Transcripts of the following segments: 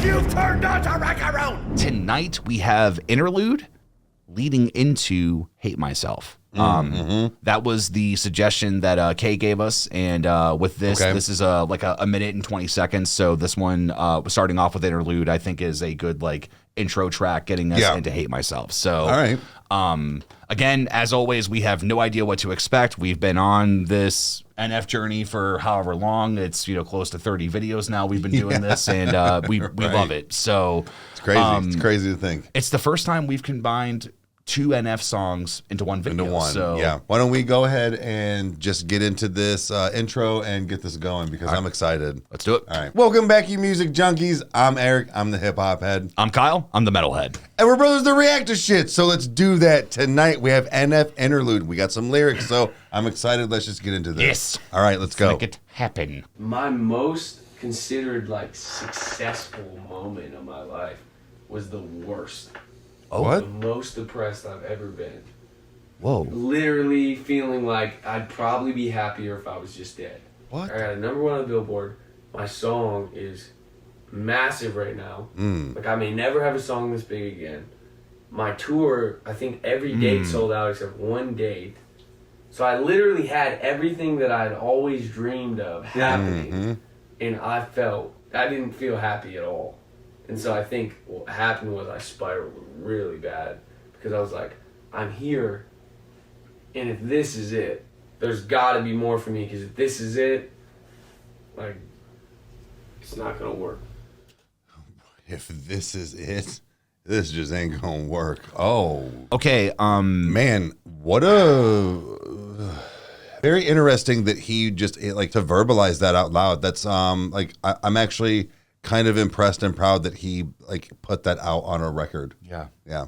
You've turned on to Rykerroad! Tonight we have Interlude leading into Hate Myself. That was the suggestion that Kay gave us, and with this, this is like a minute and 20 seconds. So this one, starting off with Interlude, I think is a good like intro track getting us into Hate Myself. So, all right. Again, as always, we have no idea what to expect. We've been on this NF journey for however long. It's close to 30 videos now. We've been doing this, and we love it. So it's crazy. It's crazy to think. It's the first time we've combined 2 NF songs into one video. Into one, so yeah. Why don't we go ahead and just get into this intro and get this going because I'm excited. Let's do it. All right. Welcome back, you music junkies. I'm Eric. I'm the hip hop head. I'm Kyle. I'm the metal head. And we're brothers that react to shit. So let's do that. Tonight we have NF Interlude. We got some lyrics, so I'm excited. Let's just get into this. Yes. All right, let's go. Make it happen. My most considered like successful moment of my life was the worst. Oh, what? The most depressed I've ever been. Whoa. Literally feeling like I'd probably be happier if I was just dead. What? I got a #1 on the Billboard. My song is massive right now. Like I may never have a song this big again. My tour, I think every date sold out except one date. So I literally had everything that I'd always dreamed of happening. And I didn't feel happy at all. And so I think what happened was I spiraled really bad because I was like, I'm here, and if this is it, there's got to be more for me because if this is it, like, it's not going to work. If this is it, this just ain't going to work. Oh. Okay. Man, what a... Very interesting that he just, like, to verbalize that out loud. That's, like, I'm actually... kind of impressed and proud that he like put that out on a record. Yeah. Yeah.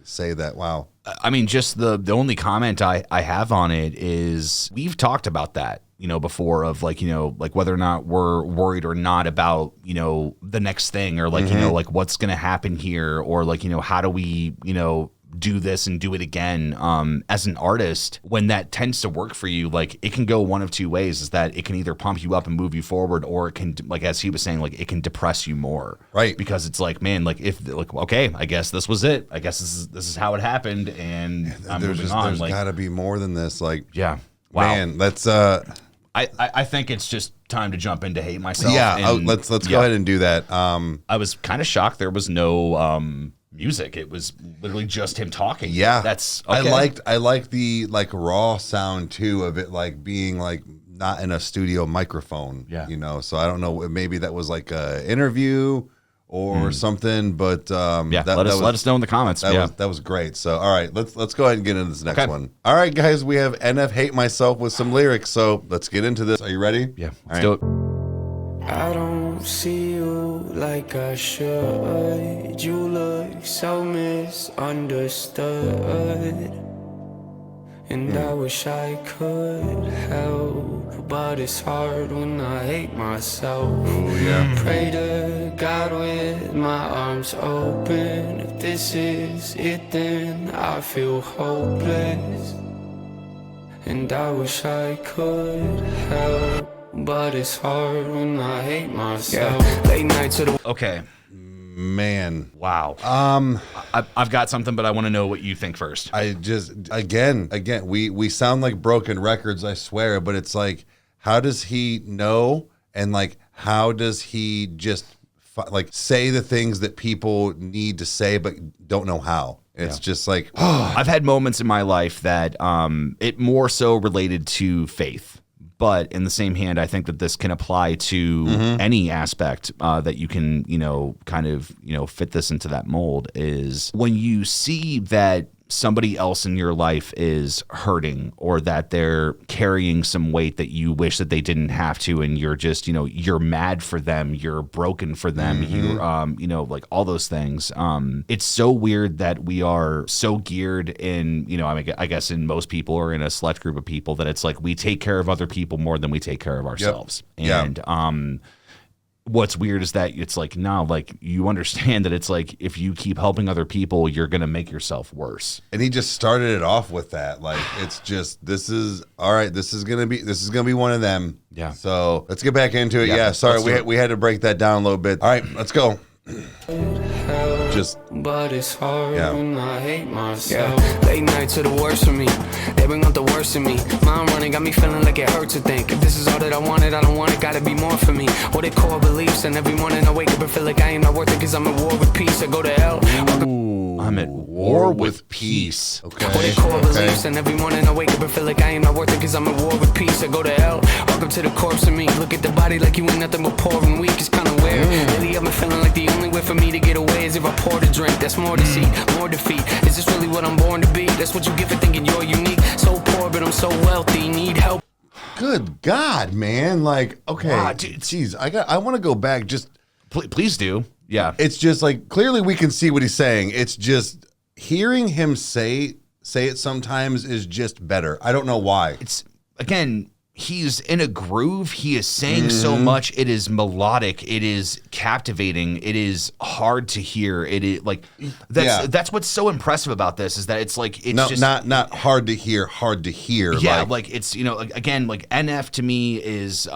Say that. Wow. I mean, just the only comment I have on it is we've talked about that, before of like, like whether or not we're worried or not about, the next thing or like, like what's going to happen here or like, how do we, do this and do it again. As an artist, when that tends to work for you, like it can go one of two ways, is that it can either pump you up and move you forward, or it can, like as he was saying, like it can depress you more. Right. Because it's like, man, like if like, okay, I guess this was it. I guess this is how it happened, and I'm moving on. There's like, gotta be more than this. Like, yeah. Wow. Man, let's I think it's just time to jump into Hate Myself. Yeah, let's go ahead and do that. I was kind of shocked there was no music. It was literally just him talking. Yeah, that's okay. I liked the like raw sound too of it, like being like not in a studio microphone. Yeah, So I don't know, maybe that was like a interview or something. But yeah, let us know in the comments. That was great. So all right, let's go ahead and get into this next one. All right, guys, we have NF Hate Myself with some lyrics. So let's get into this. Are you ready? Yeah, let's do it. I don't see you like I should. You look so misunderstood. And I wish I could help, but it's hard when I hate myself. Oh, yeah. Pray to God with my arms open. If this is it, then I feel hopeless. And I wish I could help, but it's hard when I hate myself. Late night to the... Okay. Man. Wow. I've got something, but I want to know what you think first. I just, again, we sound like broken records, I swear, but it's like, how does he know? And like, how does he just like say the things that people need to say, but don't know how? It's just like, I've had moments in my life that it more so related to faith. But in the same hand, I think that this can apply to any aspect that you can, kind of, fit this into that mold, is when you see that somebody else in your life is hurting, or that they're carrying some weight that you wish that they didn't have to, and you're just, you're mad for them, you're broken for them, you're, like all those things. It's so weird that we are so geared in, I guess in most people or in a select group of people, that it's like we take care of other people more than we take care of ourselves. Yep. And what's weird is that it's like, no, like you understand that it's like if you keep helping other people, you're gonna make yourself worse. And he just started it off with that. Like it's just this is gonna be one of them. Yeah. So let's get back into it. Yeah. Sorry, we had to break that down a little bit. All right, let's go. Just but it's hard when I hate myself. Late nights are the worst for me. They bring out the worst in me. Mind running got me feeling like it hurts to think. If this is all that I wanted, I don't want it, gotta be more for me. What it core beliefs, and every morning I wake up and feel like I ain't not worth it, cause I'm at war with peace. I go to hell. I'm at war with peace. Okay. What it core beliefs, and every morning I wake up and feel like I ain't not worth it, cause I'm at war with peace. I go to hell. Welcome to the corpse of me. Look at the body like you ain't nothing but poor and weak. It's kinda weird. Lately I've been feeling like the only way for me to get away is if I pour the drink. That's more deceit, more defeat. Is this really what I'm born to be? That's what you get for thinking you're unique. So poor, but I'm so wealthy. Need help. good God, man. Like, okay, Wow, dude. geez, I want to go back. Just please do. Yeah. it's just like clearly we can see what he's saying. It's just hearing him say it sometimes is just better. I don't know why. It's again, he's in a groove. He is saying so much. It is melodic. It is captivating. It is hard to hear. It is like that's what's so impressive about this is that it's like it's just not hard to hear. Hard to hear. Yeah, like it's again like NF to me is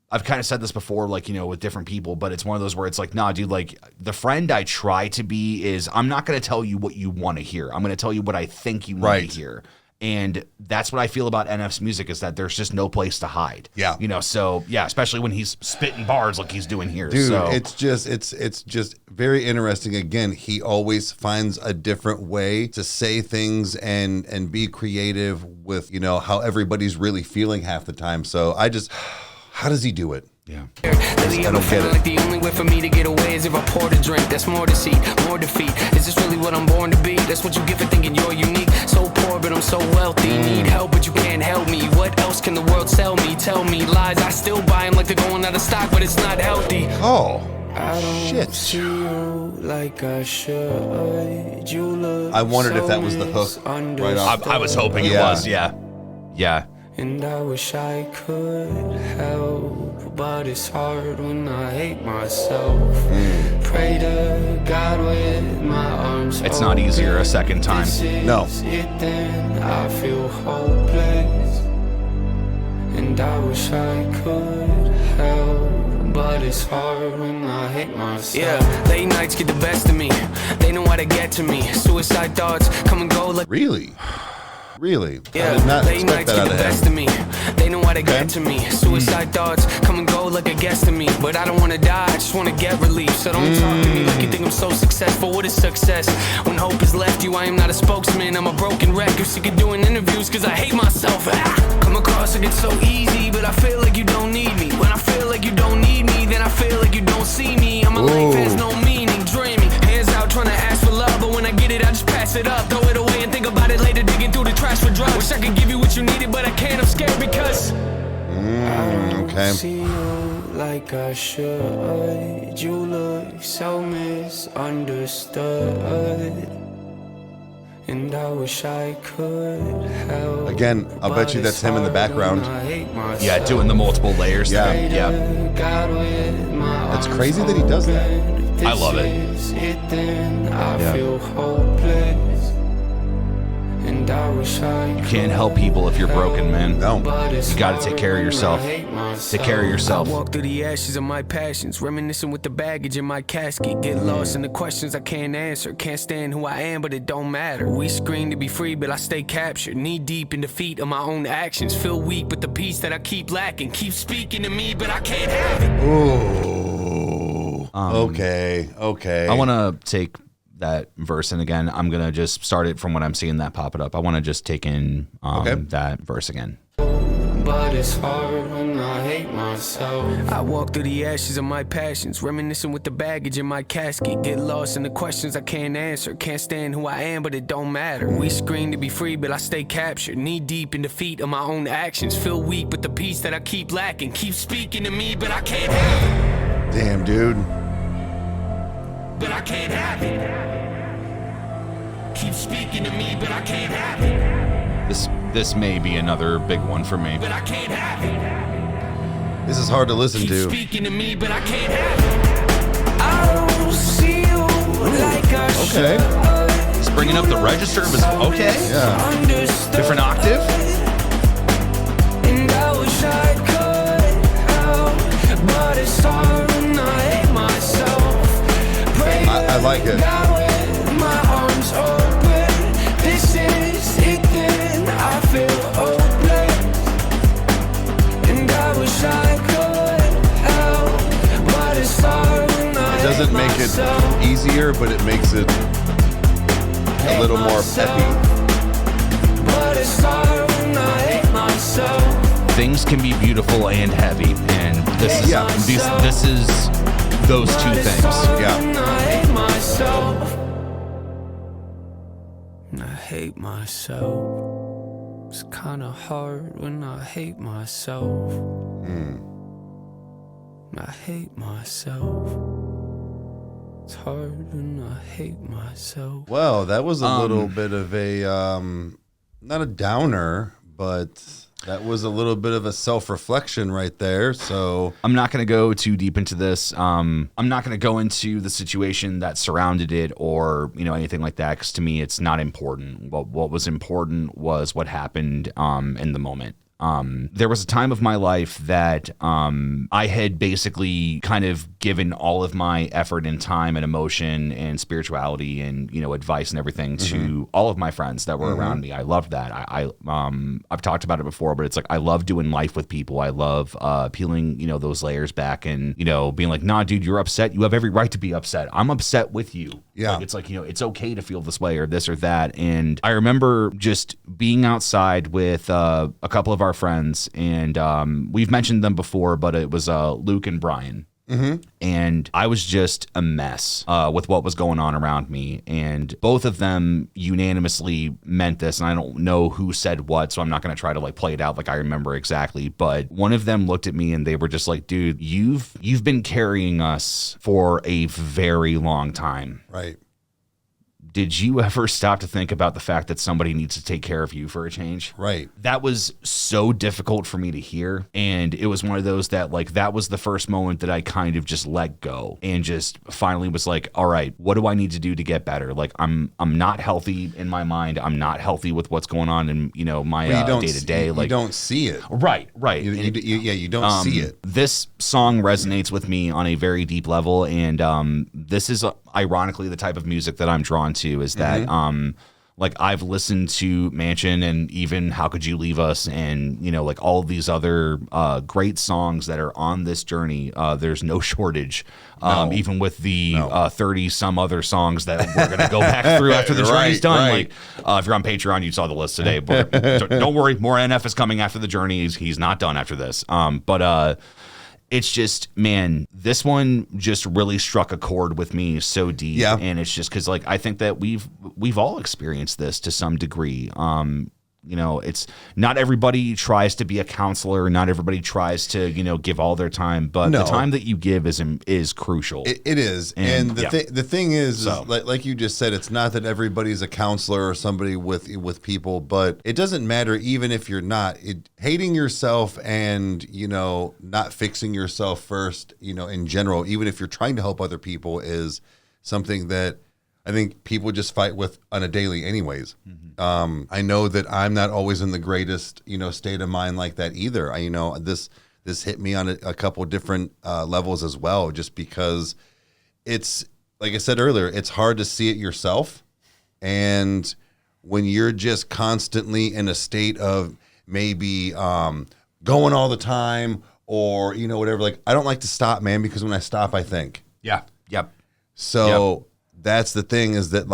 I've kind of said this before, like, with different people, but it's one of those where it's like, nah, dude, like the friend I try to be is I'm not going to tell you what you want to hear. I'm going to tell you what I think you want to hear. And that's what I feel about NF's music is that there's just no place to hide. Yeah. So yeah, especially when he's spitting bars like he's doing here. Dude, so. it's just very interesting. Again, he always finds a different way to say things and be creative with, how everybody's really feeling half the time. So how does he do it? Yeah. Lately I've been feeling like the only way for me to get away is if I pour the drink. That's more deceit, more defeat. Is this really what I'm born to be? That's what you get for thinking you're unique. So poor, but I'm so wealthy. Need help, but you can't help me. What else can the world sell me? Tell me lies. I still buy them like they're going out of stock, but it's not healthy. Oh, I don't shit. see you like I should. You look I wondered so if that was the hook right off. I was hoping it was. Yeah. Yeah. And I wish I could help, but it's hard when I hate myself. Pray to God with my arms It's not easier a second time. No. It, then I feel hopeless. And I wish I could help, but it's hard when I hate myself. Yeah, late nights get the best of me. They know how to get to me. Suicide thoughts come and go like... Really? Really? Yeah, I did not late expect nights that get out the of best him. of me. They know how to get to me. Suicide thoughts come and go like a guest to me. But I don't want to die, I just want to get relief. So don't talk to me like you think I'm so successful. What is success? When hope has left you, I am not a spokesman. I'm a broken wreck. You're sick of doing interviews because I hate myself. Come across like it's so easy, but I feel like you don't need me. When I feel like you don't need me, then I feel like you don't see me. I'm a life has no meaning, dreaming. Hands out trying to ask for love, but when I get it, I just pass it up. Throw it away and think about it later, digging through the trash for drugs. Wish I could give you what you needed, but I can't. I'm scared because I don't see you like I should. You look so misunderstood, and I wish I could help. Again, I'll bet you that's him in the background. Yeah, doing the multiple layers. Yeah. Yeah. It's crazy that he does that. I love it. I feel hopeless. And I wish I You can't help people if you're broken, man. No. You got to take care of yourself. Take care of yourself. I walk through the ashes of my passions, reminiscing with the baggage in my casket. Get lost in the questions I can't answer. Can't stand who I am, but it don't matter. We scream to be free, but I stay captured. Knee deep in defeat of my own actions. Feel weak, but the peace that I keep lacking. Keep speaking to me, but I can't have it. Ooh. Okay. I want to take that verse in again. I'm going to just start it from what I'm seeing that pop it up. I want to just take in that verse again. But it's hard when I hate myself. I walk through the ashes of my passions, reminiscing with the baggage in my casket. Get lost in the questions I can't answer. Can't stand who I am, but it don't matter. We scream to be free, but I stay captured. Knee deep in defeat of my own actions. Feel weak, but the peace that I keep lacking. Keep speaking to me, but I can't have it. Damn, dude. But I can't have it. Keep speaking to me, but I can't have it. This may be another big one for me. But I can't have it. This is hard to listen Keep to. speaking to me, but I can't have it. I don't see you like I Okay. should. It's bringing up the register of his, okay. Yeah. Understood. Different octave. And I wish I could help, but it's hard when I hate myself. Pray I like it. God with my arms open. This is it, then I feel hopeless. And I wish I could help, but it's hard when I It doesn't hate make it myself. easier, but it makes it a little more peppy. But it's hard when I hate myself. Things can be beautiful and heavy, and this is Yeah. this is those two But it's things. hard Yeah. when I hate myself. And I hate myself. It's kinda hard when I hate myself. And I hate myself. It's hard when I hate myself. Well, that was a little bit of a not a downer, but that was a little bit of a self-reflection right there. So I'm not going to go too deep into this. I'm not going to go into the situation that surrounded it or, anything like that, because to me, it's not important. What was important was what happened in the moment. There was a time of my life that I had basically kind of given all of my effort and time and emotion and spirituality and advice and everything to all of my friends that were around me. I loved that. I've talked about it before, but it's like I love doing life with people. I love peeling those layers back and being like, nah, dude, you're upset. You have every right to be upset. I'm upset with you. Yeah. It's like it's okay to feel this way or this or that. And I remember just being outside with a couple of our friends, and we've mentioned them before, but it was Luke and Brian. And I was just a mess with what was going on around me. And both of them unanimously meant this. And I don't know who said what, so I'm not going to try to play it out like I remember exactly. But one of them looked at me and they were just like, dude, you've been carrying us for a very long time. right. Did you ever stop to think about the fact that somebody needs to take care of you for a change? Right. That was so difficult for me to hear. And it was one of those that that was the first moment that I kind of just let go and just finally was like, all right, what do I need to do to get better? I'm not healthy in my mind. I'm not healthy with what's going on in, my day to day. You don't see it. Right. You don't see it. This song resonates with me on a very deep level, and this is ironically the type of music that I'm drawn to. Is that I've listened to Mansion and even How Could You Leave Us and all of these other great songs that are on this journey. There's no shortage, even with the 30 some other songs that we're gonna go back through after the journey's done. Right. If you're on Patreon, you saw the list today, but don't worry, more NF is coming after the journey. He's not done after this. It's just, man, this one just really struck a chord with me so deep. Yeah. And it's just because I think that we've all experienced this to some degree. It's not everybody tries to be a counselor. Not everybody tries to, give all their time, but the time that you give is crucial. It is. And the thing is like you just said, it's not that everybody's a counselor or somebody with people, but it doesn't matter even if you're not. Hating yourself and, not fixing yourself first, in general, even if you're trying to help other people, is something that I think people just fight with on a daily anyways. I know that I'm not always in the greatest, state of mind like that either. This hit me on a couple different levels as well, just because it's, like I said earlier, it's hard to see it yourself. And when you're just constantly in a state of maybe going all the time or, whatever, I don't like to stop, man, because when I stop, I think. Yeah. Yep. So that's the thing, is that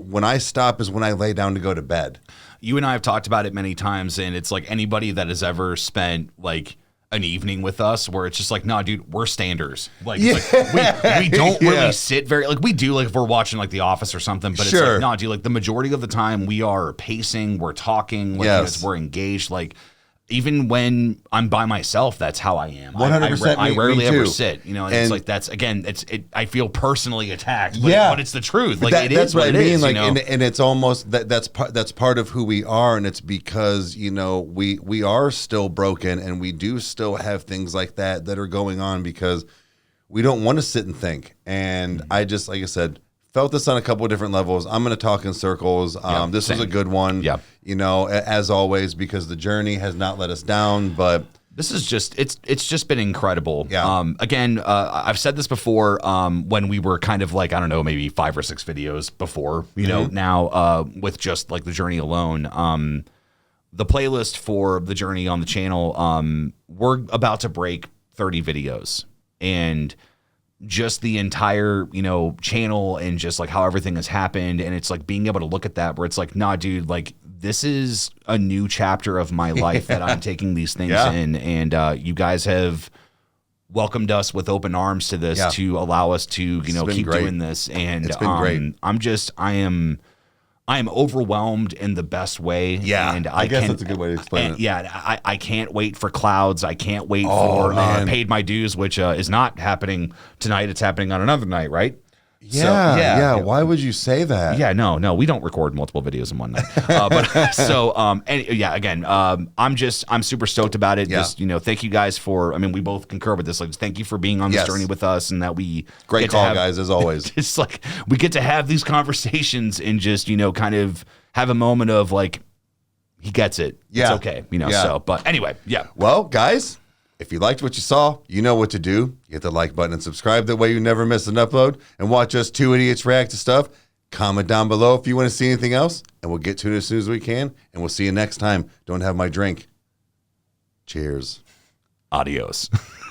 when I stop is when I lay down to go to bed. You and I have talked about it many times, and it's like anybody that has ever spent an evening with us where it's just nah, dude, we're standers. We don't really sit very, we do, if we're watching The Office or something, but Sure. it's nah, dude, the majority of the time we are pacing, we're talking, Yes. we're engaged, even when I'm by myself, that's how I am. 100%. I rarely me ever too. sit, you know, and it's like, that's, again, I feel personally attacked, but, Yeah. but it's the truth. Like, That's what I mean. Like, you know? and it's almost that's part of who we are, and it's because, you know, we are still broken, and we do still have things like that are going on because we don't want to sit and think. And I just, like I said, felt this on a couple of different levels. I'm going to talk in circles. This was a good one. Yeah. You know, as always, because the journey has not let us down, but this is just, it's just been incredible. Yeah. Again, I've said this before, when we were kind of like, I don't know, maybe 5 or 6 videos before, you know, now, with just like the journey alone, the playlist for the journey on the channel, we're about to break 30 videos, and just the entire, you know, channel and just like how everything has happened. And it's like being able to look at that where it's like, nah, dude, like this is a new chapter of my life that I'm taking these things in. And you guys have welcomed us with open arms to this to allow us to, you know, keep doing this. And it's been great. I am overwhelmed in the best way. Yeah, and I guess that's a good way to explain it. Yeah, I can't wait for clouds. I can't wait for Paid My Dues, which is not happening tonight. It's happening on another night, right? Yeah. Why would you say that? Yeah, no, we don't record multiple videos in one night. Again, I'm super stoked about it. Yeah. Just, you know, thank you guys for, I mean, we both concur with this. Like, thank you for being on this journey with us, and that we Great call, guys, as always. It's like we get to have these conversations and just, you know, kind of have a moment of like, he gets it. Yeah. It's okay, you know. Yeah. So, but anyway, yeah. Well, guys, if you liked what you saw, you know what to do. Hit the like button and subscribe. That way you never miss an upload. And watch us two idiots react to stuff. Comment down below if you want to see anything else. And we'll get to it as soon as we can. And we'll see you next time. Don't have my drink. Cheers. Adios.